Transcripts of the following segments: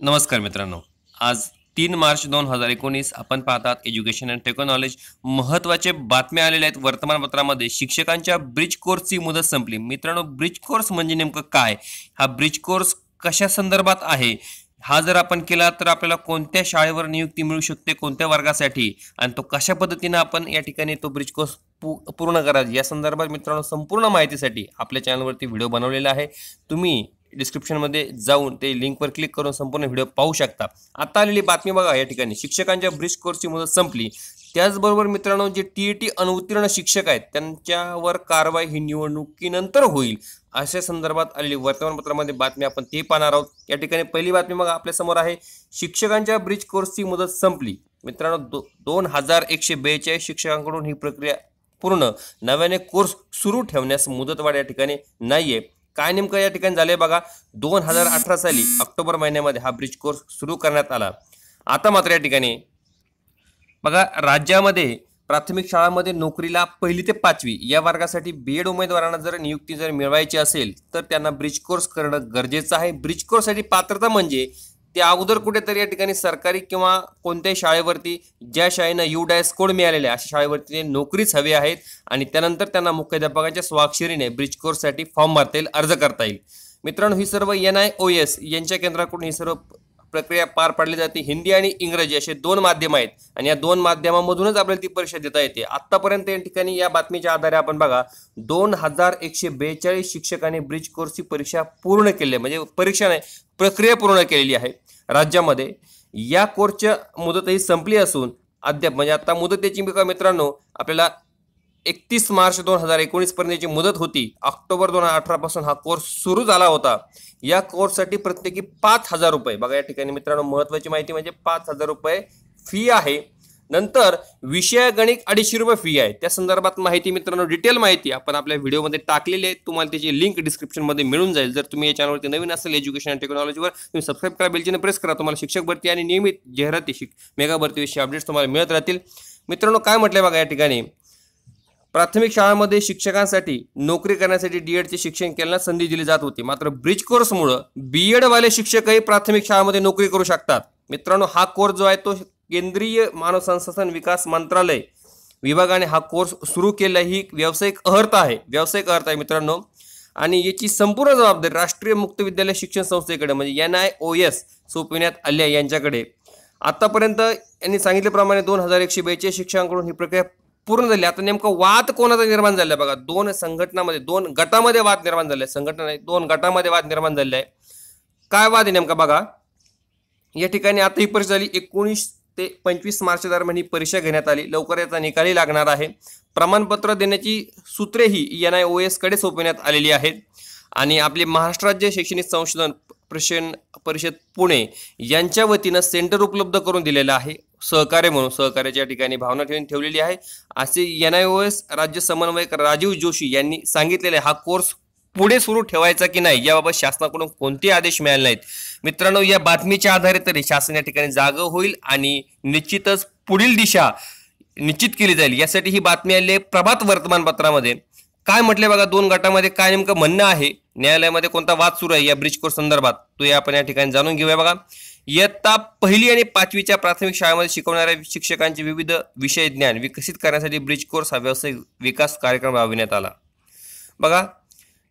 नमस्कार मित्रांनो. आज 3 मार्च 2019 आपण पाहतात एज्युकेशन अँड टेक्नॉलॉजी. महत्त्वाचे बातम्या आलेल्या आहेत वर्तमानपत्रामध्ये. शिक्षकांच्या ब्रिज कोर्सची मुदत संपली. मित्रांनो, ब्रिज कोर्स म्हणजे नेमकं काय? हा ब्रिज कोर्स कशा संदर्भात आहे? हा जर आपण केला तर आपल्याला कोणत्या शाळेवर नियुक्ती मिळू शकते, कोणत्या वर्गासाठी, आणि तो कशा पद्धतीनं आपण या ठिकाणी तो ब्रिज कोर्स पूर्ण करायचा, या संदर्भात मित्रांनो संपूर्ण माहितीसाठी आपल्या चॅनलवरती व्हिडिओ बनवलेला आहे. तुम्ही डिस्क्रिप्शनमध्ये जाऊन ते लिंकवर क्लिक करून संपूर्ण व्हिडिओ पाहू शकता. आता आलेली बातमी बघा. या ठिकाणी शिक्षकांच्या ब्रिज कोर्सची मुदत संपली. त्याचबरोबर मित्रांनो, जे टी अनुत्तीर्ण शिक्षक आहेत त्यांच्यावर कारवाई ही निवडणुकीनंतर होईल, अशा संदर्भात आलेली वर्तमानपत्रामध्ये बातमी आपण ते पाहणार आहोत. या ठिकाणी पहिली बातमी बघा आपल्या समोर आहे. शिक्षकांच्या ब्रिज कोर्सची मुदत संपली. मित्रांनो, 2142 शिक्षकांकडून ही प्रक्रिया पूर्ण. नव्याने कोर्स सुरू ठेवण्यास मुदतवाढ या ठिकाणी नाहीये. काय नेमकं या ठिकाणी झालंय बघा. 2018 साली ऑक्टोबर महिन्यामध्ये हा ब्रिज कोर्स सुरू करण्यात आला. आता मात्र या ठिकाणी बघा, राज्यामध्ये प्राथमिक शाळांमध्ये नोकरीला 1ली ते 5वी या वर्गासाठी बीएड उमेदवारांना जर नियुक्ती मिळवायची असेल तर त्यांना ब्रिज कोर्स करणं गरजेचं आहे. ब्रिज कोर्ससाठी पात्रता म्हणजे ते अगोदर कुठेतरी या ठिकाणी सरकारी किंवा कोणत्याही शाळेवरती, ज्या शाळेनं UDAS कोड मिळालेले अशा शाळेवरती नोकरीच हवी आहेत, आणि त्यानंतर त्यांना मुख्याध्यापकाच्या स्वाक्षरीने ब्रिज कोर्ससाठी फॉर्म भरता येईल, अर्ज करता येईल. मित्रांनो, ही सर्व NIOS यांच्या केंद्राकडून ही सर्व प्रक्रिया पार पाडली जाते. हिंदी आणि इंग्रजी असे 2 माध्यम आहेत, आणि या 2 माध्यमामधूनच आपल्याला ती परीक्षा देता येते. आतापर्यंत या ठिकाणी या बातमीच्या आधारे आपण बघा, 2142 शिक्षकांनी ब्रिज कोर्सची परीक्षा पूर्ण केली, म्हणजे परीक्षा नाही, प्रक्रिया पूर्ण केलेली आहे. राज्यामध्ये या कोर्सच्या मुदतही संपली असून अद्याप, म्हणजे आता मुदत याची मित्रांनो आपल्याला 31 मार्च 2019 पर्यंतची मुदत होती. ऑक्टोबर 2018 पासून हा कोर्स सुरू झाला होता. या कोर्ससाठी प्रत्येकी 5,000 रुपये, बघा या ठिकाणी मित्रांनो महत्त्वाची माहिती म्हणजे 5,000 रुपये फी आहे. नंतर विषय गणित 250 रुपये फी आहे. त्या संदर्भात माहिती मित्रांनो, डिटेल माहिती आपण आपल्या व्हिडिओमध्ये टाकलेली आहे. तुम्हाला त्याची लिंक डिस्क्रिप्शनमध्ये मिळून जाईल. जर तुम्ही या चॅनलवरती नवीन असेल एज्युकेशन अँड टेक्नॉलॉजीवर, तुम्ही सबस्क्राईब करा, बेलचिन्ह प्रेस करा. तुम्हाला शिक्षक भरती आणि नियमित जाहिराती मेगा भरतीविषयी अपडेट्स तुम्हाला मिळत राहतील. मित्रांनो, काय म्हटलंय बघा या ठिकाणी, प्राथमिक शाळांमध्ये शिक्षकांसाठी नोकरी करण्यासाठी DEDचे शिक्षण केल्यास संधी दिली जात होती. मात्र ब्रिज कोर्समुळे BED वाले शिक्षकही प्राथमिक शाळांमध्ये नोकरी करू शकतात. मित्रांनो, हा कोर्स जो आहे तो केंद्रीय मानव संसाधन विकास मंत्रालय विभागाने हा कोर्स सुरू केला. ही व्यावसायिक अर्हता आहे मित्रांनो, आणि याची संपूर्ण जबाबदारी राष्ट्रीय मुक्त विद्यालय शिक्षण संस्थेकडे म्हणजे NIOS सोपविण्यात आली आहे यांच्याकडे. आतापर्यंत यांनी सांगितल्याप्रमाणे 2142 शिक्षकांकडून ही प्रक्रिया पूर्ण झाली. आता नेमकं वाद कोणाचा निर्माण झालाय बघा. 2 संघटनामध्ये, 2 गटामध्ये वाद निर्माण झालाय. संघटना नाही, 2 गटामध्ये वाद निर्माण झालेला आहे. काय वाद आहे नेमका बघा. या ठिकाणी आता ही परीक्षा झाली. 19 ते 25 मार्च दरम्यान ही परीक्षा घेण्यात आली. लवकर याचा निकालही लागणार आहे. प्रमाणपत्र देण्याची सूत्रे ही NIOS कडे सोपविण्यात आलेली आहेत, आणि आपले महाराष्ट्र राज्य शैक्षणिक संशोधन परिषद पुणे यांच्या वतीनं सेंटर उपलब्ध करून दिलेलं आहे. सहकार्य म्हणून, सहकार्याच्या ठिकाणी भावना ठेवलेली आहे, असे NIOS राज्य समन्वयक राजीव जोशी यांनी सांगितलेले. हा कोर्स पुढे सुरू ठेवायचा की नाही याबाबत शासनाकडून कोणतेही आदेश मिळाले नाहीत. मित्रांनो, या बातमीच्या आधारे तरी शासन या ठिकाणी जागं होईल आणि निश्चितच पुढील दिशा निश्चित केली जाईल. यासाठी ही बातमी आली आहे प्रभात वर्तमानपत्रामध्ये. काय म्हटलंय बघा, 2 गटामध्ये काय नेमकं म्हणणं आहे, न्यायालयामध्ये कोणता वाद सुरू आहे या ब्रिज कोर्स संदर्भात, तो आपण या ठिकाणी जाणून घेऊया. बघा, इयत्ता 1ली आणि 5वीच्या प्राथमिक शाळेमध्ये शिकवणाऱ्या शिक्षकांचे विविध विषय ज्ञान विकसित करण्यासाठी ब्रिज कोर्स हा व्यावसायिक विकास कार्यक्रम राबविण्यात आला. बघा,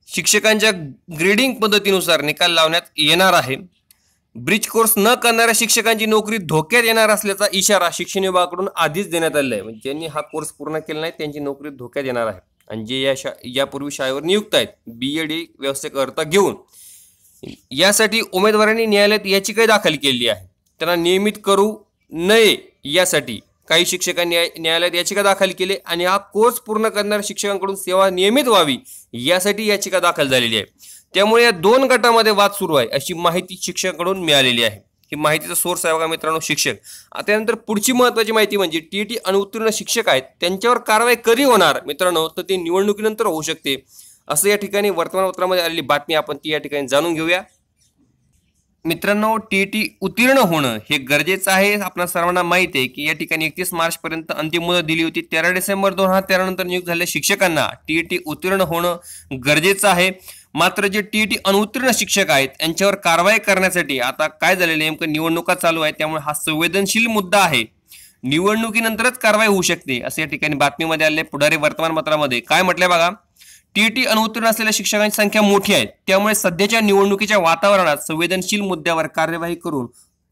शिक्षकांच्या ग्रेडिंग पद्धतीनुसार निकाल लावण्यात येणार आहे. ब्रिज कोर्स न करणाऱ्या शिक्षकांची नोकरी धोक्यात येणार असल्याचा इशारा शिक्षण विभागाकडून आधीच देण्यात आलेला आहे. म्हणजे ज्यांनी हा कोर्स पूर्ण केला नाही त्यांची नोकरी धोक्यात येणार आहे, आणि जे यापूर्वी शाळेवर नियुक्त आहेत BED व्यावसायिक अर्हता घेऊन, यासाठी उमेदवारांनी न्यायालयात याचिका दाखल केली आहे. त्यांना नियमित करू नये यासाठी काही शिक्षकांनी न्यायालयात याचिका दाखल केली, आणि हा कोर्स पूर्ण करणाऱ्या शिक्षकांकडून सेवा नियमित व्हावी यासाठी याचिका दाखल झालेली आहे. त्यामुळे या 2 गटामध्ये वाद सुरू आहे अशी माहिती शिक्षकांकडून मिळालेली आहे. ही माहितीचा सोर्स आहे बघा मित्रांनो, शिक्षक. त्यानंतर पुढची महत्त्वाची माहिती म्हणजे TET अनुत्तीर्ण शिक्षक आहेत त्यांच्यावर कारवाई कधी होणार मित्रांनो, तर ते निवडणुकीनंतर होऊ शकते, असं या ठिकाणी वर्तमानपत्रामध्ये आलेली बातमी आपण ती या ठिकाणी जाणून घेऊया. मित्रांनो, टी उत्तीर्ण होणं हे गरजेचं आहे. आपल्या सर्वांना माहिती आहे की या ठिकाणी 31 मार्चपर्यंत अंतिम मुदत दिली होती. 13 डिसेंबर 2013 नंतर नियुक्त झालेल्या शिक्षकांना टी उत्तीर्ण होणं गरजेचं आहे. मात्र जे टी अनुत्तीर्ण शिक्षक आहेत यांच्यावर कारवाई करण्यासाठी आता काय झालेलं नेमकं निवडणुका चालू आहे, त्यामुळे हा संवेदनशील मुद्दा आहे. निवडणुकीनंतरच कारवाई होऊ शकते असं या ठिकाणी बातमीमध्ये आले. पुढारी वर्तमानपत्रामध्ये काय म्हटलंय बघा, टी अनुत्तीर्ण असलेल्या शिक्षकांची संख्या मोठी आहे, त्यामुळे सध्याच्या निवडणुकीच्या वातावरणात संवेदनशील मुद्द्यावर कार्यवाही करून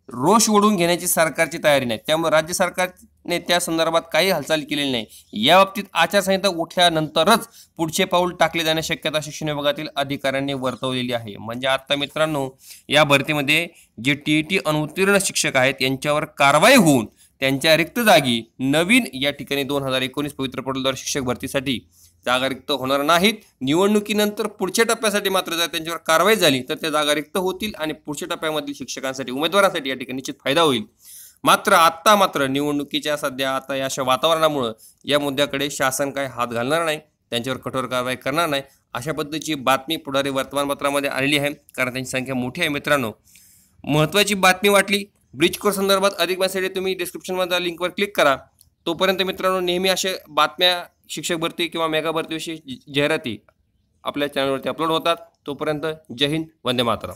रोष ओढून घेण्याची सरकारची तयारी नाही. त्यामुळे राज्य सरकारने त्या संदर्भात काही हालचाल केलेली नाही. या बाबतीत आचारसंहिता उठल्यानंतरच पुढचे पाऊल टाकले जाण्याची शक्यता शिक्षण विभागातील अधिकाऱ्यांनी वर्तवलेली आहे. म्हणजे आता मित्रांनो, या भरतीमध्ये जे टी अनुत्तीर्ण शिक्षक आहेत यांच्यावर कारवाई होऊन त्यांच्या रिक्त जागी नवीन या ठिकाणी 2019 पवित्र पोर्टलद्वारे शिक्षक भरतीसाठी जागा रिक्त होणार नाहीत. निवडणुकीनंतर पुढच्या टप्प्यासाठी मात्र जर त्यांच्यावर कारवाई झाली तर त्या जागा रिक्त होतील आणि पुढच्या टप्प्यामधील शिक्षकांसाठी, उमेदवारांसाठी या ठिकाणी निश्चित फायदा होईल. मात्र निवडणुकीच्या सध्या आता या अशा वातावरणामुळे या मुद्द्याकडे शासन काय हात घालणार नाही, त्यांच्यावर कठोर कारवाई करणार नाही, अशा पद्धतीची बातमी पुढारी वर्तमानपत्रामध्ये आलेली आहे. कारण त्यांची संख्या मोठी आहे. मित्रांनो, महत्त्वाची बातमी वाटली. ब्रिज कोर्स संदर्भात अधिक माहितीसाठी तुम्ही डिस्क्रिप्शनमधल्या लिंकवर क्लिक करा. तोपर्यंत मित्रांनो, नेहमी अशा बातम्या शिक्षक भरती किंवा मेगा भरतीविषयी जाहिराती आपल्या चॅनलवरती अपलोड होतात. तोपर्यंत जय हिंद, वंदे मातरम.